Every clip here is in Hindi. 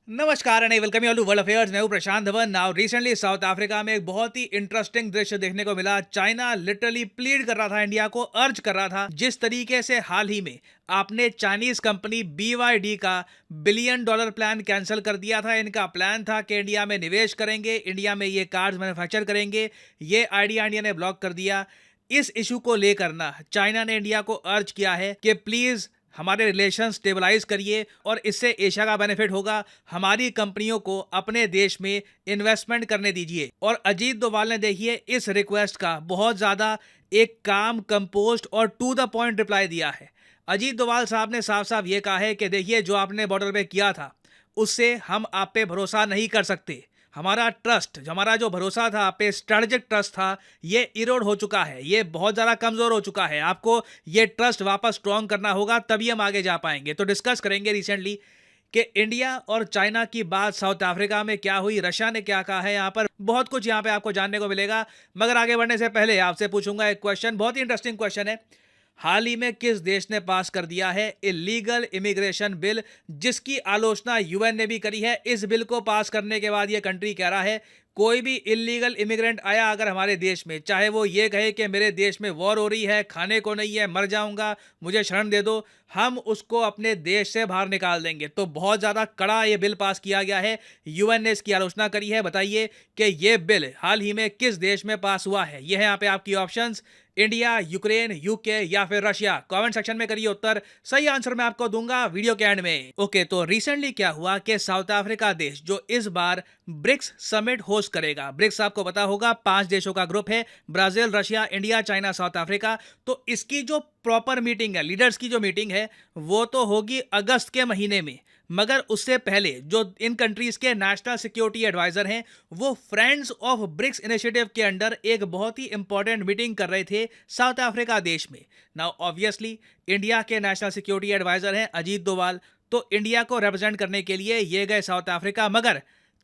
नमस्कार and welcome you all to world affairs. मैं हूं Prashant Dhawan. Now recently South Africa में एक बहुत ही इंटरेस्टिंग दृश्य देखने को मिला। चाइना लिटरली प्लीड कर रहा था, इंडिया को अर्ज कर रहा था। जिस तरीके से हाल ही में आपने चाइनीज कंपनी BYD का $1 बिलियन प्लान कैंसिल कर दिया था। इनका प्लान था कि इंडिया में निवेश करेंगे, इंडिया में ये कार्स मैन्युफैक्चर करेंगे। ये आइडिया इंडिया ने ब्लॉक कर दिया। इस इशू को लेकर ना चाइना ने इंडिया को अर्ज किया है कि प्लीज हमारे रिलेशन स्टेबलाइज करिए और इससे एशिया का बेनिफिट होगा। हमारी कंपनियों को अपने देश में इन्वेस्टमेंट करने दीजिए। और अजीत डोभाल ने देखिए इस रिक्वेस्ट का बहुत ज़्यादा एक काम, कंपोस्ट और टू द पॉइंट रिप्लाई दिया है। अजीत डोभाल साहब ने साफ साफ ये कहा है कि देखिए जो आपने बॉर्डर पे किया था उससे हम आप पे भरोसा नहीं कर सकते। हमारा ट्रस्ट, हमारा जो भरोसा था आप पे, स्ट्रेटेजिक ट्रस्ट था, ये इरोड हो चुका है, ये बहुत ज़्यादा कमज़ोर हो चुका है। आपको ये ट्रस्ट वापस स्ट्रॉन्ग करना होगा, तभी हम आगे जा पाएंगे। तो डिस्कस करेंगे रिसेंटली कि इंडिया और चाइना की बात साउथ अफ्रीका में क्या हुई, रशिया ने क्या कहा है। यहाँ पर बहुत कुछ यहाँ पे आपको जानने को मिलेगा। मगर आगे बढ़ने से पहले आपसे पूछूंगा एक क्वेश्चन, बहुत ही इंटरेस्टिंग क्वेश्चन है। हाल ही में किस देश ने पास कर दिया है इलीगल इमिग्रेशन बिल, जिसकी आलोचना यूएन ने भी करी है। इस बिल को पास करने के बाद ये कंट्री कह रहा है कोई भी इलीगल इमिग्रेंट आया अगर हमारे देश में, चाहे वो ये कहे कि मेरे देश में वॉर हो रही है, खाने को नहीं है, मर जाऊंगा, मुझे शरण दे दो, हम उसको अपने देश से बाहर निकाल देंगे। तो बहुत ज़्यादा कड़ा ये बिल पास किया गया है। यूएन ने इसकी आलोचना करी है। बताइए कि ये बिल हाल ही में किस देश में पास हुआ है। ये है यहाँ पे आपकी ऑप्शंस, इंडिया, यूक्रेन, यूके या फिर रशिया। कमेंट सेक्शन में करिए उत्तर, सही आंसर मैं आपको दूंगा वीडियो के एंड में। ओके, तो रिसेंटली क्या हुआ कि साउथ अफ्रीका देश जो इस बार ब्रिक्स समिट होस्ट करेगा। ब्रिक्स आपको पता होगा 5 देशों का ग्रुप है, Brazil, Russia, India, China, south Africa. तो इसकी जो प्रॉपर मीटिंग है, लीडर्स की जो मीटिंग है, वो तो होगी अगस्त के महीने में। मगर उससे पहले जो इन कंट्रीज के नेशनल सिक्योरिटी एडवाइजर हैं, वो फ्रेंड्स ऑफ ब्रिक्स इनिशिएटिव के अंडर एक बहुत ही इंपॉर्टेंट मीटिंग कर रहे थे साउथ अफ्रीका देश में। नाउ ऑब्वियसली इंडिया के नेशनल सिक्योरिटी एडवाइजर हैं अजीत डोभाल, तो इंडिया को रिप्रेजेंट करने के लिए ये गए साउथ अफ्रीका। मगर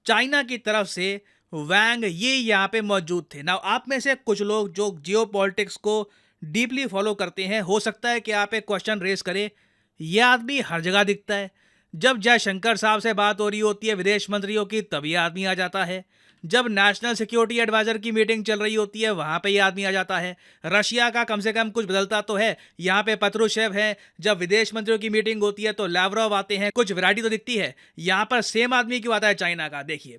चाइना की तरफ से वैंग ये यहाँ पे मौजूद थे। नाउ आप में से कुछ लोग जो जियो पॉलिटिक्स को डीपली फॉलो करते हैं, हो सकता है कि आप एक क्वेश्चन रेज करें, यह आदमी हर जगह दिखता है। जब जयशंकर साहब से बात हो रही होती है विदेश मंत्रियों की, तभी आदमी आ जाता है। जब नेशनल सिक्योरिटी एडवाइजर की मीटिंग चल रही होती है, वहां पे ये आदमी आ जाता है। रशिया का कम से कम कुछ बदलता तो है, यहाँ पे पत्रुशेव है। जब विदेश मंत्रियों की मीटिंग होती है तो लावरोव आते हैं, कुछ वैरायटी तो दिखती है। यहाँ पर सेम आदमी क्यों आता है चाइना का? देखिए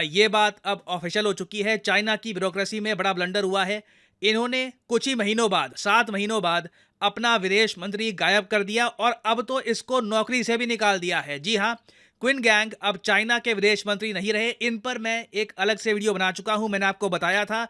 ये बात अब ऑफिशियल हो चुकी है। चाइना की ब्यूरोक्रेसी में बड़ा ब्लंडर हुआ है। इन्होंने कुछ ही महीनों बाद, 7 महीनों बाद अपना विदेश मंत्री गायब कर दिया और अब तो इसको नौकरी से भी निकाल दिया है। जी हाँ, क्विन गैंग अब चाइना के विदेश मंत्री नहीं रहे। इन पर मैं एक अलग से वीडियो बना चुका हूं। मैंने आपको बताया था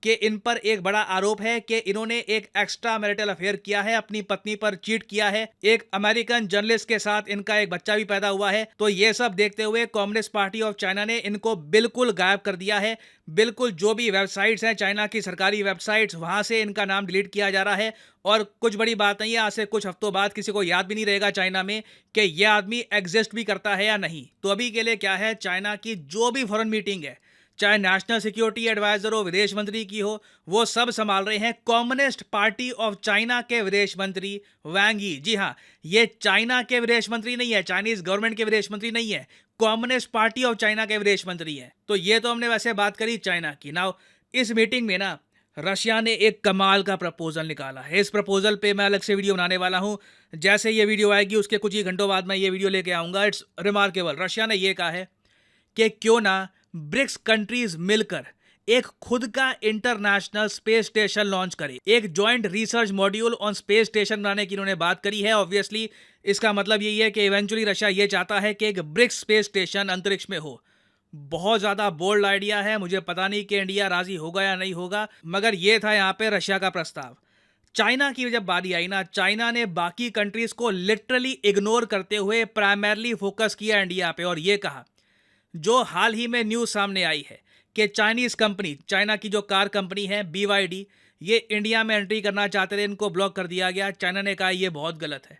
कि इन पर एक बड़ा आरोप है कि इन्होंने एक एक्स्ट्रा मैरिटल अफेयर किया है, अपनी पत्नी पर चीट किया है। एक अमेरिकन जर्नलिस्ट के साथ इनका एक बच्चा भी पैदा हुआ है। तो ये सब देखते हुए कम्युनिस्ट पार्टी ऑफ चाइना ने इनको बिल्कुल गायब कर दिया है। बिल्कुल जो भी वेबसाइट्स हैं चाइना की सरकारी वेबसाइट्स, वहां से इनका नाम डिलीट किया जा रहा है। और कुछ बड़ी बात नहीं है, आज से कुछ हफ्तों बाद किसी को याद भी नहीं रहेगा चाइना में कि यह आदमी एग्जिस्ट भी करता है या नहीं। तो अभी के लिए क्या है, चाइना की जो भी फॉरेन मीटिंग है, चाहे नेशनल सिक्योरिटी एडवाइजर हो, विदेश मंत्री की हो, वो सब संभाल रहे हैं कम्युनिस्ट पार्टी ऑफ चाइना के विदेश मंत्री वैंग यी। जी हाँ, ये चाइना के विदेश मंत्री नहीं है, चाइनीज गवर्नमेंट के विदेश मंत्री नहीं है, कम्युनिस्ट पार्टी ऑफ चाइना के विदेश मंत्री है। तो ये तो हमने वैसे बात करी चाइना की। नाउ इस मीटिंग में ना रशिया ने एक कमाल का प्रपोजल निकाला है। इस प्रपोजल पे मैं अलग से वीडियो बनाने वाला हूं। जैसे ये वीडियो आएगी उसके कुछ ही घंटों बाद मैं ये वीडियो लेके आऊंगा। It's remarkable. रशिया ने ये कहा है कि क्यों ना ब्रिक्स कंट्रीज मिलकर एक खुद का इंटरनेशनल स्पेस स्टेशन लॉन्च करे, एक joint research module on space station बनाने की इन्होंने बात करी है। ऑब्वियसली इसका मतलब यही है कि इवेंचुअली रशिया ये चाहता है कि एक ब्रिक्स स्पेस स्टेशन अंतरिक्ष में हो। बहुत ज्यादा बोल्ड आइडिया है, मुझे पता नहीं कि इंडिया राजी होगा या नहीं होगा, मगर ये था यहाँ पे रशिया का प्रस्ताव। चाइना की जब बारी आई ना, चाइना ने बाकी कंट्रीज को लिटरली इग्नोर करते हुए प्राइमरली फोकस किया इंडिया पे और ये कहा, जो हाल ही में न्यूज सामने आई है कि चाइनीज कंपनी, चाइना की जो कार कंपनी है BYD, ये इंडिया में एंट्री करना चाहते थे, इनको ब्लॉक कर दिया गया। चाइना ने कहा ये बहुत गलत है।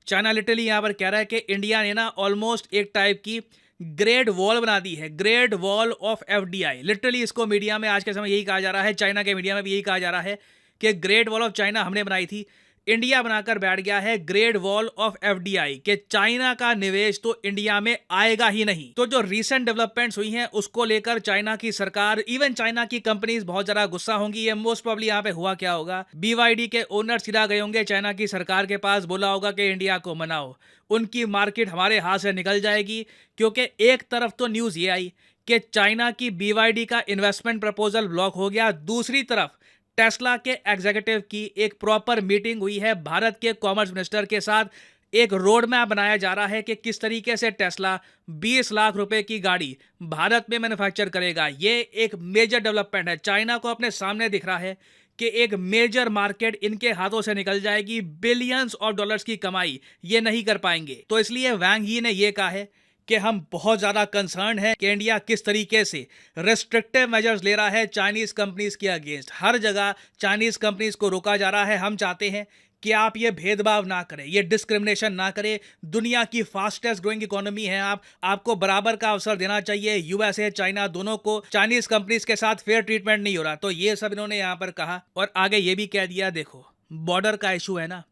चाइना लिटरली यहाँ पर कह रहा है कि इंडिया ने ना ऑलमोस्ट एक टाइप की ग्रेट वॉल बना दी है, great wall of FDI। Literally इसको मीडिया में आज के समय यही कहा जा रहा है, चाइना के मीडिया में भी यही कहा जा रहा है कि ग्रेट वॉल ऑफ चाइना हमने बनाई थी। इंडिया बनाकर बैठ गया है ग्रेट वॉल ऑफ एफडीआई कि चाइना का निवेश तो इंडिया में आएगा ही नहीं। तो जो रीसेंट डेवलपमेंट्स हुई हैं उसको लेकर चाइना की सरकार, इवन चाइना की कंपनीज बहुत ज्यादा गुस्सा होंगी। ये मोस्ट प्रोबब्ली यहाँ पे हुआ क्या होगा, बीवाईडी के ओनर सीधा गए होंगे चाइना की सरकार के पास, बोला होगा कि इंडिया को मनाओ, उनकी मार्केट हमारे हाथ से निकल जाएगी। क्योंकि एक तरफ तो न्यूज ये आई कि चाइना की बीवाईडी का इन्वेस्टमेंट प्रपोजल ब्लॉक हो गया, दूसरी तरफ टेस्ला के एग्जीक्यूटिव की एक प्रॉपर मीटिंग हुई है भारत के कॉमर्स मिनिस्टर के साथ। एक रोड मैप बनाया जा रहा है कि किस तरीके से टेस्ला 20 लाख रुपए की गाड़ी भारत में मैन्युफैक्चर करेगा। ये एक मेजर डेवलपमेंट है। चाइना को अपने सामने दिख रहा है कि एक मेजर मार्केट इनके हाथों से निकल जाएगी, बिलियंस ऑफ डॉलर्स की कमाई ये नहीं कर पाएंगे। तो इसलिए वांग यी ने यह कहा है कि हम बहुत ज्यादा कंसर्न है कि इंडिया किस तरीके से रेस्ट्रिक्टिव मेजर्स ले रहा है चाइनीज कंपनीज के अगेंस्ट। हर जगह चाइनीज कंपनीज को रोका जा रहा है। हम चाहते हैं कि आप ये भेदभाव ना करें, ये डिस्क्रिमिनेशन ना करें। दुनिया की फास्टेस्ट ग्रोइंग इकोनॉमी है आपको बराबर का अवसर देना चाहिए। यूएसए चाइना दोनों को चाइनीज कंपनीज के साथ फेयर ट्रीटमेंट नहीं हो रहा। तो ये सब इन्होंने यहाँ पर कहा और आगे ये भी कह दिया, देखो बॉर्डर का इशू है ना,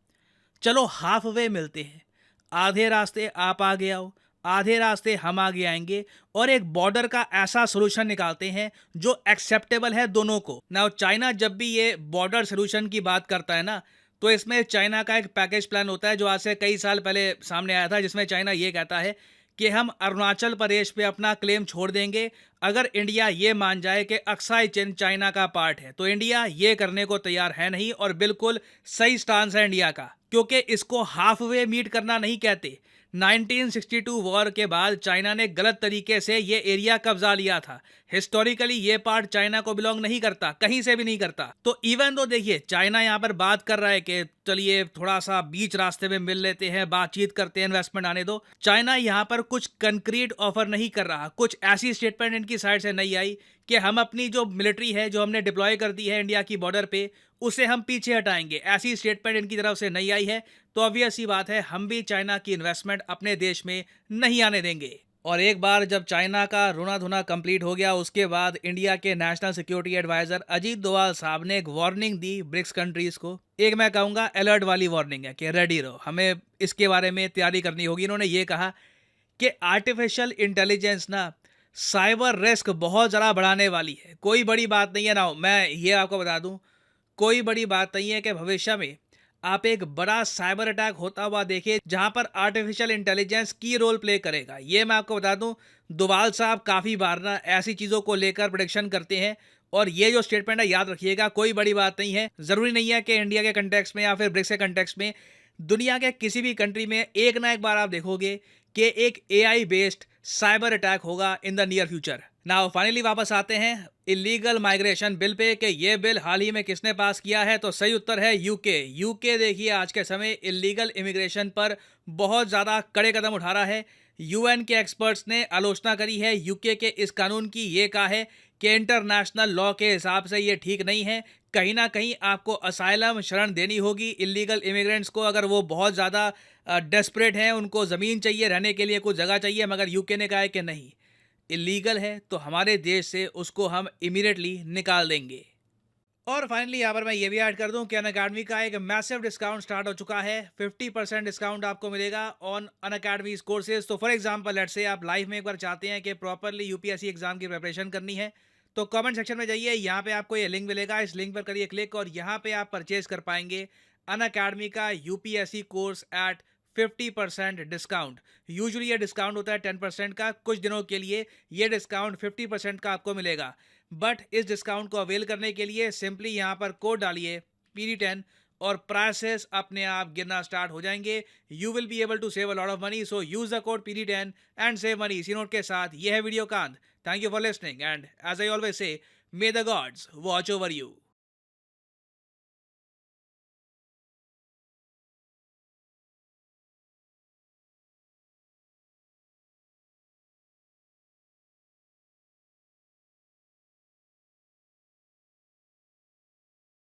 चलो हाफ वे मिलते हैं, आधे रास्ते आप आगे आओ, आधे रास्ते हम आगे आएंगे और एक बॉर्डर का ऐसा सोल्यूशन निकालते हैं जो एक्सेप्टेबल है दोनों को। ना चाइना जब भी ये बॉर्डर सोल्यूशन की बात करता है ना, तो इसमें चाइना का एक पैकेज प्लान होता है जो आज से कई साल पहले सामने आया था, जिसमें चाइना ये कहता है कि हम अरुणाचल प्रदेश पे अपना क्लेम छोड़ देंगे अगर इंडिया ये मान जाए कि अक्साई चिन चाइना का पार्ट है। तो इंडिया ये करने को तैयार है नहीं और बिल्कुल सही स्टांस है इंडिया का, क्योंकि इसको हाफ वे मीट करना नहीं कहते। 1962 वॉर के बाद चाइना ने गलत तरीके से ये एरिया कब्जा लिया था। हिस्टोरिकली ये पार्ट चाइना को बिलोंग नहीं करता, कहीं से भी नहीं करता। तो इवन तो देखिए चाइना यहाँ पर बात कर रहा है कि चलिए थोड़ा सा बीच रास्ते में मिल लेते हैं, बातचीत करते हैं, इन्वेस्टमेंट आने दो। चाइना यहाँ पर कुछ कंक्रीट ऑफर नहीं कर रहा, कुछ ऐसी स्टेटमेंट इनकी साइड से नहीं आई कि हम अपनी जो मिलिट्री है जो हमने डिप्लॉय कर दी है इंडिया की बॉर्डर पे, उसे हम पीछे हटाएंगे। ऐसी स्टेटमेंट इनकी तरफ से नहीं आई है। तो ऑब्वियस सी बात है हम भी चाइना की इन्वेस्टमेंट अपने देश में नहीं आने देंगे। और एक बार जब चाइना का रोना धोना कंप्लीट हो गया, उसके बाद इंडिया के national security adviser Ajit Doval साहब ने एक वार्निंग दी ब्रिक्स कंट्रीज को। एक मैं कहूँगा अलर्ट वाली वार्निंग है कि रेडी रहो, हमें इसके बारे में तैयारी करनी होगी। इन्होंने ये कहा कि आर्टिफिशियल इंटेलिजेंस ना साइबर रिस्क बहुत ज़्यादा बढ़ाने वाली है। कोई बड़ी बात नहीं है ना, मैं ये आपको बता दूं, कोई बड़ी बात नहीं है कि भविष्य में आप एक बड़ा साइबर अटैक होता हुआ देखिए जहां पर आर्टिफिशियल इंटेलिजेंस की रोल प्ले करेगा। ये मैं आपको बता दूं, डोभाल साहब काफ़ी बार ना ऐसी चीज़ों को लेकर प्रेडिक्शन करते हैं और ये जो स्टेटमेंट है याद रखिएगा, कोई बड़ी बात नहीं है। ज़रूरी नहीं है कि इंडिया के कंटेक्स्ट में या फिर ब्रिक्स के कंटेक्स्ट में, दुनिया के किसी भी कंट्री में एक ना एक बार आप देखोगे कि एक एआई बेस्ड साइबर अटैक होगा in the near future. Now finally वापस आते हैं इलीगल माइग्रेशन बिल पे कि ये बिल हाल ही में किसने पास किया है। तो सही उत्तर है यूके। यूके देखिए आज के समय इलीगल इमिग्रेशन पर बहुत ज़्यादा कड़े कदम उठा रहा है। यूएन के एक्सपर्ट्स ने आलोचना करी है यूके के इस कानून की। ये कहा है कि इंटरनेशनल लॉ के हिसाब से ये ठीक नहीं है। कहीं ना कहीं आपको असाइलम शरण देनी होगी इलीगल इमिग्रेंट्स को, अगर वो बहुत ज़्यादा डेस्परेट हैं, उनको ज़मीन चाहिए रहने के लिए, कुछ जगह चाहिए। मगर यूके ने कहा है कि नहीं, इलीगल है तो हमारे देश से उसको हम इमीडिएटली निकाल देंगे। और फाइनली यहाँ पर मैं ये भी ऐड कर दूं कि अनअकैडमी का एक मैसिव डिस्काउंट स्टार्ट हो चुका है। 50% डिस्काउंट आपको मिलेगा ऑन अनअकैडमीज कोर्सेज। तो फॉर एग्जांपल लेट्स से आप लाइफ में एक बार चाहते हैं कि प्रॉपरली यूपीएससी एग्जाम की प्रिपरेशन करनी है, तो कमेंट सेक्शन में जाइए, यहाँ पे आपको ये लिंक मिलेगा, इस लिंक पर करिए क्लिक और यहाँ पे आप परचेज कर पाएंगे अनअकैडमी का UPSC course eight 50% discount. Usually ये डिस्काउंट होता है 10% का, कुछ दिनों के लिए ये डिस्काउंट 50% का आपको मिलेगा। बट इस डिस्काउंट को अवेल करने के लिए सिंपली यहाँ पर कोड डालिए PD10 और प्राइसेस अपने आप गिरना स्टार्ट हो जाएंगे। You will be able to save a lot of money, so use the code PD10 and save money. इसी नोट के साथ ये है वीडियो कांत। Thank you for listening and as I always say, may the gods watch over you.